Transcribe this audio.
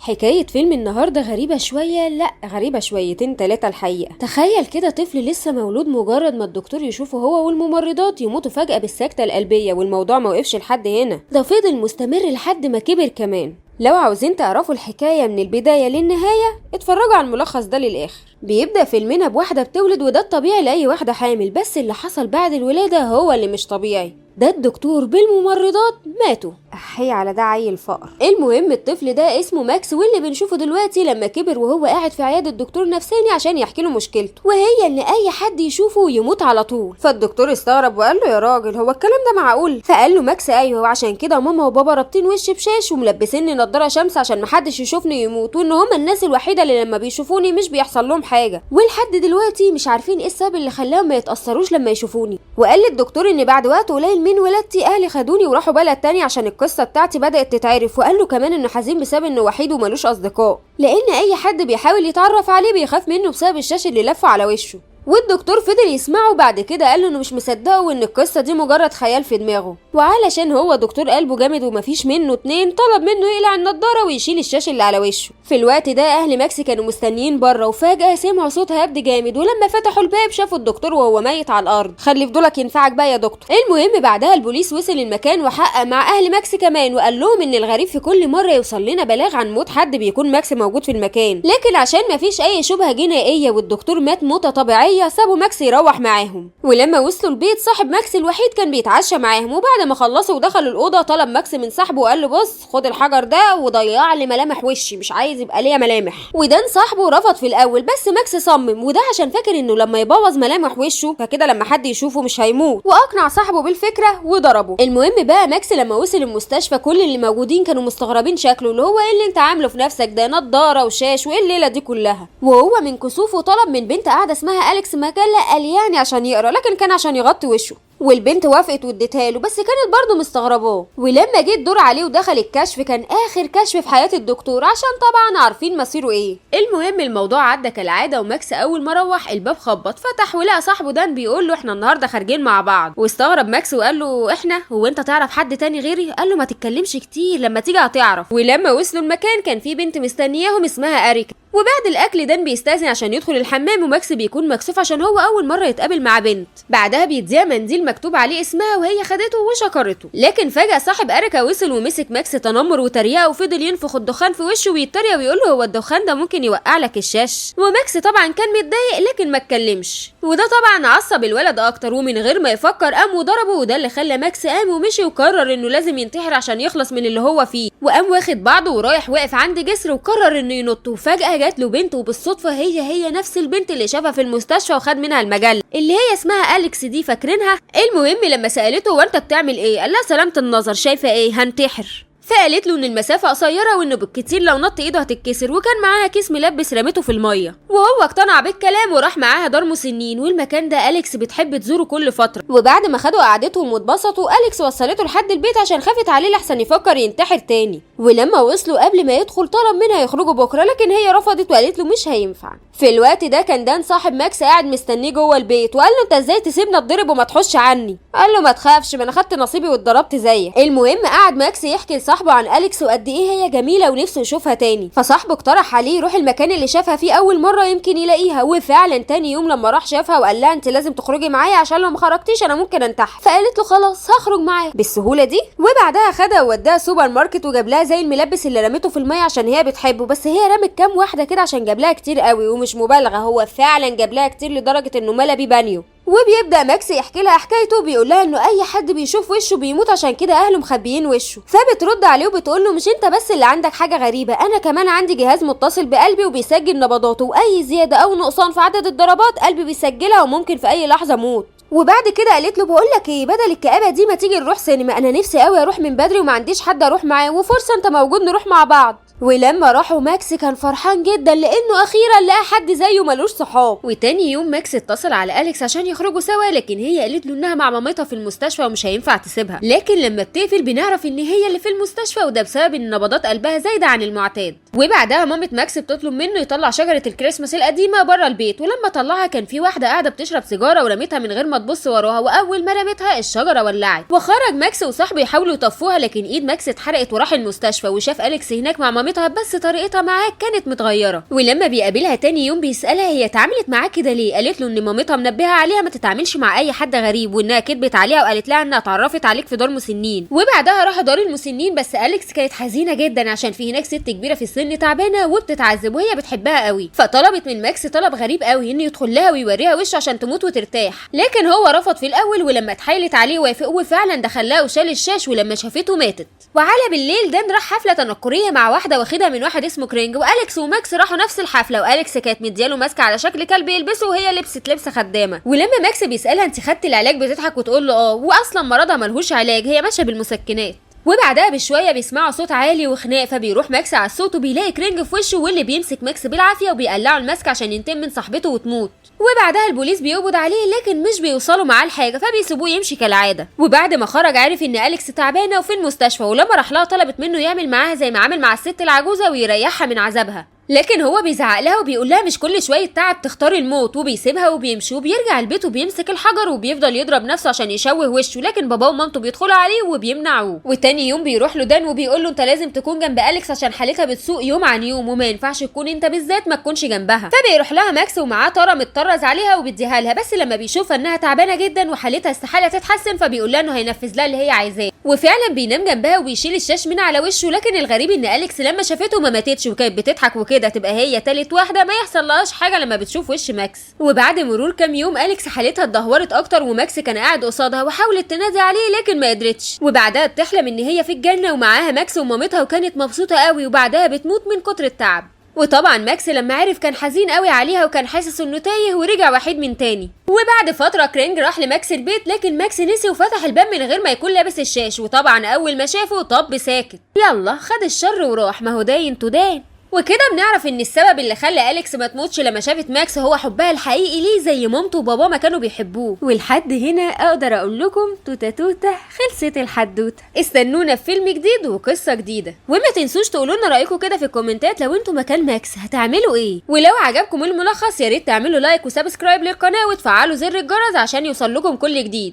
حكاية فيلم النهاردة غريبة شوية، لا غريبة شويتين تلاتة الحقيقة. تخيل كده طفل لسه مولود، مجرد ما الدكتور يشوفه هو والممرضات يموتوا فجأة بالسكتة القلبية، والموضوع ما وقفش لحد هنا، ده فضل مستمر لحد ما كبر كمان. لو عاوزين تعرفوا الحكاية من البداية للنهاية اتفرجوا على الملخص ده للآخر. بيبدأ فيلمنا بواحدة بتولد، وده الطبيعي لأي واحدة حامل، بس اللي حصل بعد الولادة هو اللي مش طبيعي. ده الدكتور بالممرضات ماتوا، احي على ده عيل فقر. المهم الطفل ده اسمه ماكس، واللي بنشوفه دلوقتي لما كبر وهو قاعد في عيادة دكتور نفساني عشان يحكي له مشكلته، وهي ان اي حد يشوفه يموت على طول. فالدكتور استغرب وقال له يا راجل هو الكلام ده معقول؟ فقال له ماكس ايوه، وعشان كده ماما وبابا رابطين وشي بشاش وملبسيني نضاره شمس عشان محدش يشوفني يموت، وان هما الناس الوحيده اللي لما بيشوفوني مش بيحصل لهم حاجه، ولحد دلوقتي مش عارفين ايه السبب اللي خلاهم ما يتاثروش لما يشوفوني. وقال للدكتور ان بعد وقت قليل من ولادتي اهلي خدوني وراحوا بلد تاني عشان القصه بتاعتي بدات تتعرف، وقال له كمان انه حزين بسبب انه وحيد ومالوش اصدقاء، لان اي حد بيحاول يتعرف عليه بيخاف منه بسبب الشاش اللي لفه على وشه. والدكتور فضل يسمعه، بعد كده قال له انه مش مصدقه وان القصه دي مجرد خيال في دماغه، وعلشان هو دكتور قلبه جامد ومفيش منه اتنين طلب منه يقلع النضاره ويشيل الشاش اللي على وشه. في الوقت ده اهل ماكس كانوا مستنيين بره، وفجاه سمعوا صوت هبد جامد، ولما فتحوا الباب شافوا الدكتور وهو ميت على الارض. خلي فضولك ينفعك بقى يا دكتور. المهم بعدها البوليس وصل المكان وحقق مع اهل ماكس كمان، وقال لهم ان الغريب في كل مره يوصل لنا بلاغ عن موت حد بيكون ماكس موجود في المكان، لكن عشان مفيش اي شبهه جنائيه والدكتور مات موته طبيعيه سابوا ماكس يروح معاهم. ولما وصلوا البيت صاحب ماكس الوحيد كان بيتعشى معاهم، وبعد ما خلصوا ودخلوا الاوضه طلب ماكس من صاحبه وقال له بص خد الحجر ده وضيع لي ملامح وشي، مش عايز يبقى ليا ملامح. ودان صاحبه رفض في الاول، بس ماكس صمم، وده عشان فاكر انه لما يبوظ ملامح وشه فكده لما حد يشوفه مش هيموت، واقنع صاحبه بالفكره وضربه. المهم بقى ماكس لما وصل المستشفى كل اللي موجودين كانوا مستغربين شكله، اللي هو ايه اللي انت عامله في نفسك ده، نضاره وشاش وايه الليله دي كلها. وهو من كسوفه طلب من بنت قاعده اسمها اليكس مجله، قال يعني عشان يقرا، لكن كان عشان يغطي وشه، والبنت وافقت واديتها له، بس كانت برضه مستغرباه. ولما جه الدور عليه ودخل الكشف كان اخر كشف في حياه الدكتور، عشان طبعا عارفين مصيره ايه. المهم الموضوع عدى كالعاده، وماكس اول ما روح الباب خبط، فتح ولقى صاحبه دان بيقول له احنا النهارده خارجين مع بعض. واستغرب ماكس وقال له احنا؟ هو انت تعرف حد تاني غيري؟ قال له ما تتكلمش كتير، لما تيجي هتعرف. ولما وصلوا المكان كان في بنت مستنياهم اسمها اريكا. وبعد الاكل دان بيستاذن عشان يدخل الحمام، وماكس بيكون مكسوف عشان هو اول مره يتقابل مع بنت. بعدها بيديها منديل مكتوب عليه اسمها، وهي خدته وشكرته. لكن فجاه صاحب اريكا وصل ومسك ماكس تنمر وتريقه، وفضل ينفخ الدخان في وشه ويتريق ويقول له هو الدخان ده ممكن يوقع لك الشاش. وماكس طبعا كان متضايق لكن ما اتكلمش، وده طبعا عصب الولد اكتر، ومن غير ما يفكر قام وضربه، وده اللي خلى ماكس قام ومشي وقرر انه لازم ينتحر عشان يخلص من اللي هو فيه. وقام واخد بعضه ورايح واقف عند جسر وقرر انه ينط، وفجاه جات له بنت، وبالصدفه هي نفس البنت اللي شافها في المستشفى وخد منها المجله، اللي هي اسمها اليكس دي، فاكرينها؟ المهم لما سالته وانت بتعمل ايه، قال لها سلامه النظر، شايفه ايه؟ هنتحر. فقالت له ان المسافه قصيره وانه بالكتير لو نط ايده هتتكسر، وكان معاها كيس ملبس رمته في الميه، وهو اقتنع بالكلام وراح معاها دار مسنين، والمكان ده اليكس بتحب تزوره كل فتره. وبعد ما خدوا قعدتهم واتبسطوا اليكس وصلته لحد البيت عشان خافت عليه لحسن يفكر ينتحر تاني. ولما وصلوا قبل ما يدخل طلب منها يخرجوا بكره، لكن هي رفضت وقالت له مش هينفع. في الوقت ده كان دان صاحب ماكس قاعد مستنيه جوه البيت، وقال له انت ازاي تسيبني اتضرب وما تحوش عني؟ قال له ما تخافش، ما انا خدت نصيبي واتضربت زيك. المهم قعد ماكس يحكي لصاحبه عن اليكس وقد ايه هي جميله ونفسه يشوفها تاني، فصاحبه اقترح عليه يروح المكان اللي شافها فيه اول مره يمكن يلاقيها. وفعلا تاني يوم لما راح شافها وقال لها انت لازم تخرجي معايا عشان لو ما خرجتيش انا ممكن انتحر. فقالت له خلاص هخرج معاه بالسهوله دي. وبعدها خدها ووداها سوبر ماركت وجاب لها زي الملبس اللي رمته في الميه عشان هي بتحبه، بس هي رمت كام واحده كده عشان جاب لها كتير قوي، ومش مبالغه هو فعلا جاب لها كتير لدرجه انه ملا بيه بانيو. وبيبدا ماكس يحكي لها حكايته، بيقول لها انه اي حد بيشوف وشه بيموت عشان كده اهله مخبيين وشه. فبترد عليه وبتقول له مش انت بس اللي عندك حاجه غريبه، انا كمان عندي جهاز متصل بقلبي وبيسجل نبضاته، واي زياده او نقصان في عدد الضربات قلبي بيسجلها وممكن في اي لحظه اموت. وبعد كده قالت له بقول لك ايه، بدل الكآبه دي ما تيجي نروح سينما، انا نفسي قوي اروح من بدري وما عنديش حد اروح معاه، وفرصه انت موجود نروح مع بعض. ولما راحوا ماكس كان فرحان جدا لانه اخيرا لقى حد زيه ملوش صحاب. وتاني يوم ماكس اتصل على اليكس عشان يخرجوا سوا، لكن هي قالت له انها مع مامتها في المستشفى ومش هينفع تسيبها. لكن لما بتقفل بنعرف ان هي اللي في المستشفى، وده بسبب ان نبضات قلبها زايده عن المعتاد. وبعدها مامة ماكس بتطلب منه يطلع شجرة الكريسماس القديمة بره البيت، ولما طلعها كان في واحدة قاعدة بتشرب سيجارة ورمتها من غير ما تبص وراها، واول ما رمتها الشجرة ولعت، وخرج ماكس وصاحبه يحاولوا يطفوها لكن ايد ماكس اتحرقت وراح المستشفى، وشاف أليكس هناك مع مامتها بس طريقتها معاه كانت متغيرة. ولما بيقابلها تاني يوم بيسألها هي اتعاملت معاه كده ليه، قالت له ان مامتها منبهة عليها ما تتعاملش مع اي حد غريب، وانها كدبت عليها وقالت لها انها اتعرفت عليك في دار مسنين. وبعدها راحوا دار المسنين، بس أليكس كانت حزينة جدا عشان في هناك ست كبيرة في السن تعبانة وبتتعذب وهي بتحبها قوي، فطلبت من ماكس طلب غريب قوي انه يدخل لها ويوريها وشه عشان تموت وترتاح، لكن هو رفض في الاول، ولما اتحايلت عليه وافق وفعلا دخل لها وشال الشاش، ولما شافته ماتت. وعلى بالليل دان راح حفله تنكريه مع واحده واخدها من واحد اسمه كرينج، واليكس وماكس راحوا نفس الحفله، واليكس كانت مدياله ماسكه على شكل كلب يلبسه وهي لبست لبس خدامه. ولما ماكس بيسالها انت خدتي العلاج بتضحك وتقول له اه، واصلا مرضها ملهوش علاج هي ماشيه بالمسكنات. وبعدها بشويه بيسمعوا صوت عالي وخناق، فبيروح ماكس على الصوت وبيلاقي كرينج في وشه، واللي بيمسك ماكس بالعافيه وبيقلعه الماسك عشان ينتقم من صاحبته وتموت. وبعدها البوليس بيقبض عليه لكن مش بيوصلوا معاه لحاجه، فبيسيبوه يمشي كالعاده. وبعد ما خرج عرف ان أليكس تعبانه وفي المستشفى، ولما راح لها طلبت منه يعمل معاها زي ما عمل مع الست العجوزه ويريحها من عذابها، لكن هو بيزعق لها وبيقول لها مش كل شويه تعب تختار الموت، وبيسيبها وبيمشي وبيرجع البيت وبيمسك الحجر وبيفضل يضرب نفسه عشان يشوه وشه، لكن باباه ومامته بيدخلوا عليه وبيمنعوه. وتاني يوم بيروح له دان وبيقول له انت لازم تكون جنب أليكس عشان حالتها بتسوء يوم عن يوم، وما ينفعش تكون انت بالذات ما تكونش جنبها. فبيروح لها ماكس ومعاه طاره متطرز عليها وبيديها لها، بس لما بيشوف انها تعبانه جدا وحالتها استحاله تتحسن فبيقول لها انه هينفذ لها اللي هي عايزاه، وفعلا بينام جنبها وبيشيل الشاش من على وشه. لكن الغريب ان أليكس لما شافته ما ماتتش وكانت بتضحك، وكده تبقى هي تالت واحده ما يحصل لهاش حاجه لما بتشوف وش ماكس. وبعد مرور كام يوم أليكس حالتها اتدهورت اكتر، وماكس كان قاعد قصادها وحاولت تنادي عليه لكن ما قدرتش، وبعدها بتحلم ان هي في الجنه ومعاها ماكس ومامتها وكانت مبسوطه قوي، وبعدها بتموت من كتر التعب. وطبعا ماكس لما عرف كان حزين قوي عليها وكان حاسس انه تايه ورجع وحيد من تاني. وبعد فتره كرينج راح لماكس البيت، لكن ماكس نسي وفتح الباب من غير ما يكون لابس الشاش، وطبعا اول ما شافه طب ساكت، يلا خد الشر وراح، ما هو داين تدان. وكده بنعرف ان السبب اللي خلى أليكس ما تموتش لما شافت ماكس هو حبها الحقيقي ليه زي مامته وباباه ما كانوا بيحبوه. ولحد هنا اقدر اقول لكم توته توته خلصت الحدوته. استنونا في فيلم جديد وقصه جديده، وما تنسوش تقولوا لنا رايكم كده في الكومنتات لو انتوا مكان ماكس هتعملوا ايه. ولو عجبكم الملخص يا ريت تعملوا لايك وسبسكرايب للقناه وتفعلوا زر الجرس عشان يوصل لكم كل جديد.